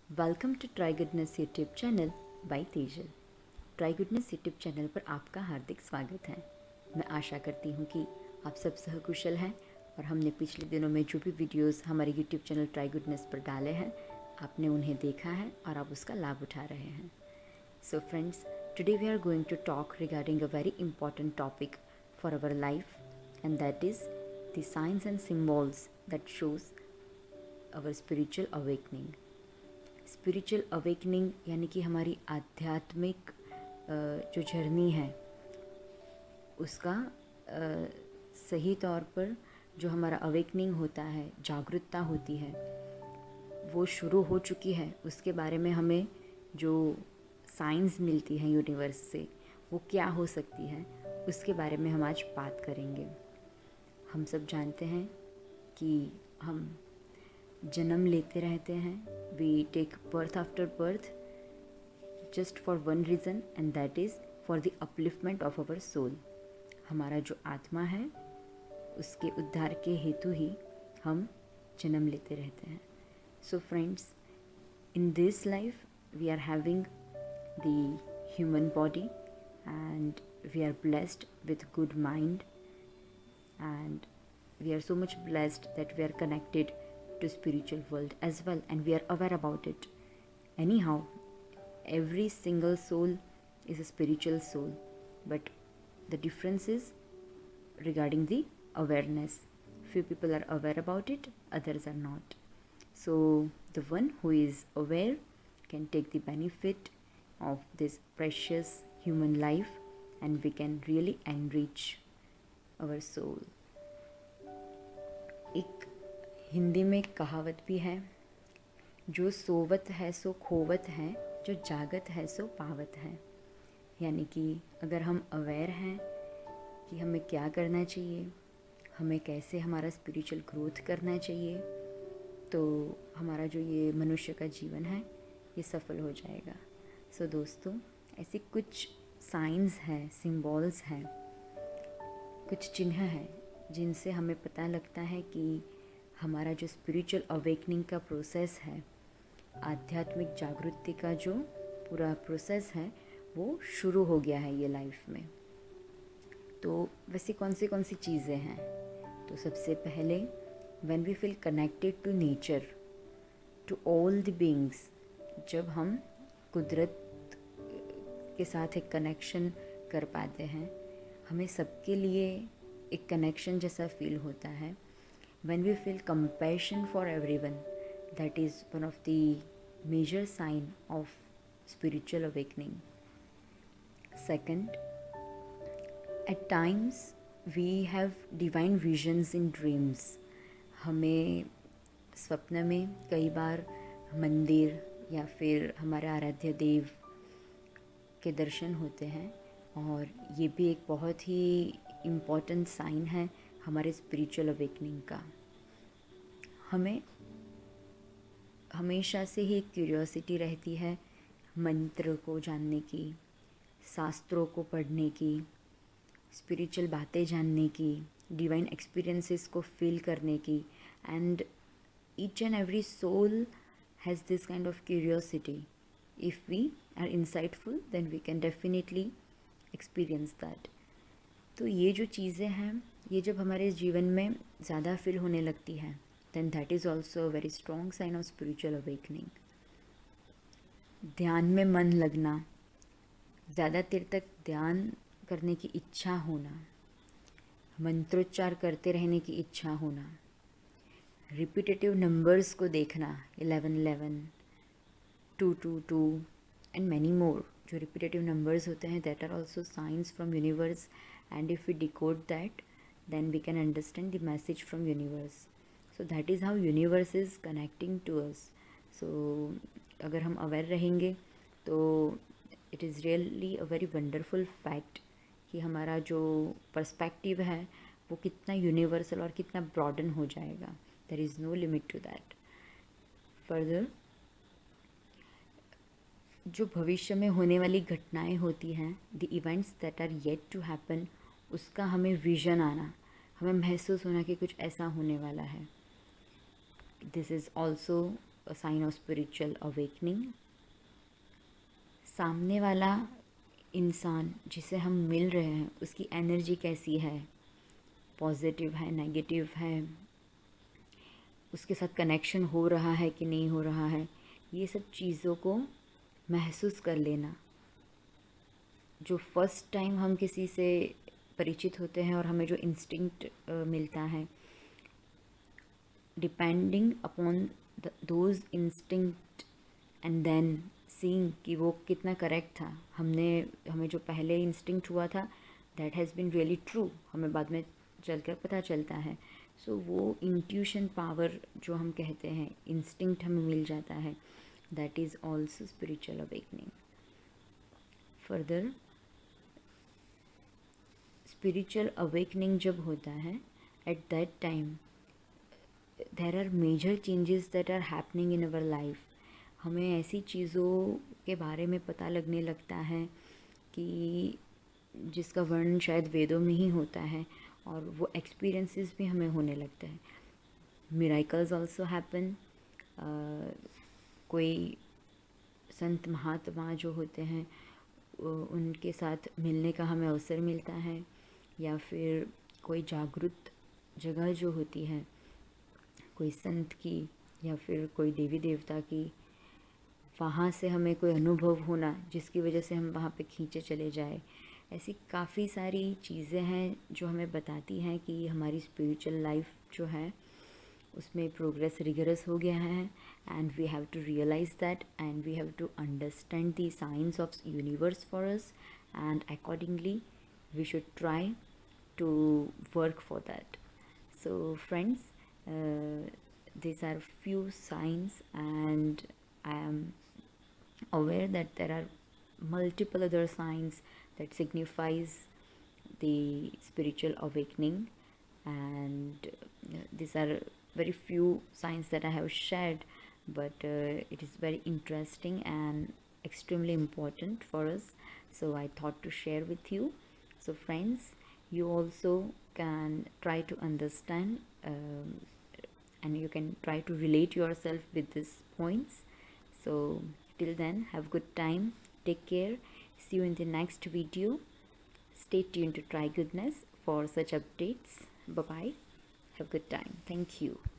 Welcome to Try Goodness YouTube channel by Tejal. Try Goodness YouTube channel पर आपका हार्दिक स्वागत है। मैं आशा करती हूँ कि आप सब सहकुशल हैं और हमने पिछले दिनों में जो भी वीडियोस हमारे यूट्यूब चैनल ट्राई गुडनेस पर डाले हैं आपने उन्हें देखा है और आप उसका लाभ उठा रहे हैं। So friends, today we are going to talk regarding a very important topic for our life and that is the science and symbols that shows our spiritual awakening. Spiritual awakening यानी कि हमारी आध्यात्मिक जो जर्नी है उसका सही तौर पर जो हमारा अवेकनिंग होता है, जागरूकता होती है, वो शुरू हो चुकी है। उसके बारे में हमें जो साइंस मिलती है यूनिवर्स से वो क्या हो सकती है, उसके बारे में हम आज बात करेंगे। हम सब जानते हैं कि हम जन्म लेते रहते हैं। We take birth after birth just for one reason and that is for the upliftment of our soul. हमारा जो आत्मा है उसके उद्धार के हेतु ही हम जन्म लेते रहते हैं। So friends, in this life we are having the human body and we are blessed with good mind and we are so much blessed that we are connected to spiritual world as well and we are aware about it. Anyhow, every single soul is a spiritual soul, but the difference is regarding the awareness. Few people are aware about it, others are not. So the one who is aware can take the benefit of this precious human life and we can really enrich our soul. एक हिंदी में कहावत भी है, जो सोवत है सो खोवत है, जो जागत है सो पावत है। यानी कि अगर हम अवेयर हैं कि हमें क्या करना चाहिए, हमें कैसे हमारा स्पिरिचुअल ग्रोथ करना चाहिए, तो हमारा जो ये मनुष्य का जीवन है ये सफल हो जाएगा। सो दोस्तों, ऐसी कुछ साइंस हैं, सिंबल्स हैं, कुछ चिन्ह हैं जिनसे हमें पता लगता है कि हमारा जो स्पिरिचुअल अवेकनिंग का प्रोसेस है, आध्यात्मिक जागृति का जो पूरा प्रोसेस है वो शुरू हो गया है ये लाइफ में। तो वैसे कौन सी चीज़ें हैं? तो सबसे पहले when we feel connected to nature, to all the beings, जब हम कुदरत के साथ एक कनेक्शन कर पाते हैं, हमें सबके लिए एक कनेक्शन जैसा फील होता है। When we feel compassion for everyone, that is one of the major sign of spiritual awakening. Second, at times we have divine visions in dreams. हमें स्वप्न में कई बार मंदिर या फिर हमारे आराध्य देव के दर्शन होते हैं और ये भी एक बहुत ही इम्पॉर्टेंट साइन है हमारे स्पिरिचुअल अवेकनिंग का। हमें हमेशा से ही क्यूरियोसिटी रहती है मंत्र को जानने की, शास्त्रों को पढ़ने की, स्पिरिचुअल बातें जानने की, डिवाइन एक्सपीरियंसेस को फील करने की। And each and every soul has this kind of curiosity. If we are insightful, then we can definitely experience that. तो ये जो चीज़ें हैं, ये जब हमारे जीवन में ज़्यादा फील होने लगती हैं, then that is also a very strong sign of spiritual awakening. ध्यान में मन लगना, ज़्यादा देर तक ध्यान करने की इच्छा होना, मंत्रोच्चार करते रहने की इच्छा होना, रिपीटेटिव नंबर्स को देखना, 1111, 222 and many more, जो रिपीटेटिव नंबर्स होते हैं, that are also signs from universe, and if we decode that then we can understand the message from universe. So that is how universe is connecting to us. So अगर हम aware रहेंगे तो it is really a very wonderful fact कि हमारा जो perspective है वो कितना यूनिवर्सल और कितना ब्रॉडन हो जाएगा. There is no limit to that. Further, जो भविष्य में होने वाली घटनाएं होती हैं, the events that are yet to happen, उसका हमें विजन आना, हमें महसूस होना कि कुछ ऐसा होने वाला है. This is also a sign of spiritual awakening. सामने वाला इंसान जिसे हम मिल रहे हैं उसकी एनर्जी कैसी है, पॉजिटिव है, नेगेटिव है, उसके साथ कनेक्शन हो रहा है कि नहीं हो रहा है, ये सब चीज़ों को महसूस कर लेना। जो फर्स्ट टाइम हम किसी से परिचित होते हैं और हमें जो इंस्टिंक्ट मिलता है, depending upon those instinct and then seeing कि वो कितना करेक्ट था, हमें जो पहले इंस्टिंक्ट हुआ था that has been really true, हमें बाद में चलकर पता चलता है। सो वो इंट्यूशन पावर जो हम कहते हैं, इंस्टिंक्ट हमें मिल जाता है, that is also spiritual awakening. Further spiritual awakening जब होता है, at that time there are major changes that are happening in our life. हमें ऐसी चीज़ों के बारे में पता लगने लगता है कि जिसका वर्णन शायद वेदों में ही होता है, और वो एक्सपीरियंसेस भी हमें होने लगते हैं। Miracles also happen. कोई संत महात्मा जो होते हैं उनके साथ मिलने का हमें अवसर मिलता है, या फिर कोई जागृत जगह जो होती है कोई संत की या फिर कोई देवी देवता की, वहाँ से हमें कोई अनुभव होना जिसकी वजह से हम वहाँ पे खींचे चले जाए। ऐसी काफ़ी सारी चीज़ें हैं जो हमें बताती हैं कि हमारी स्पिरिचुअल लाइफ जो है उसमें प्रोग्रेस रिगरस हो गया है, and we have to realise that, and we have to understand the science of universe for us, and accordingly we should try to work for that. So friends, these are few signs, and I am aware that there are multiple other signs that signifies the spiritual awakening, and these are very few signs that I have shared, but it is very interesting and extremely important for us, so I thought to share with you. So friends, you also can try to understand, and you can try to relate yourself with these points. So till then, have good time, take care, see you in the next video. Stay tuned to Try Goodness for such updates. Bye bye, have good time, thank you.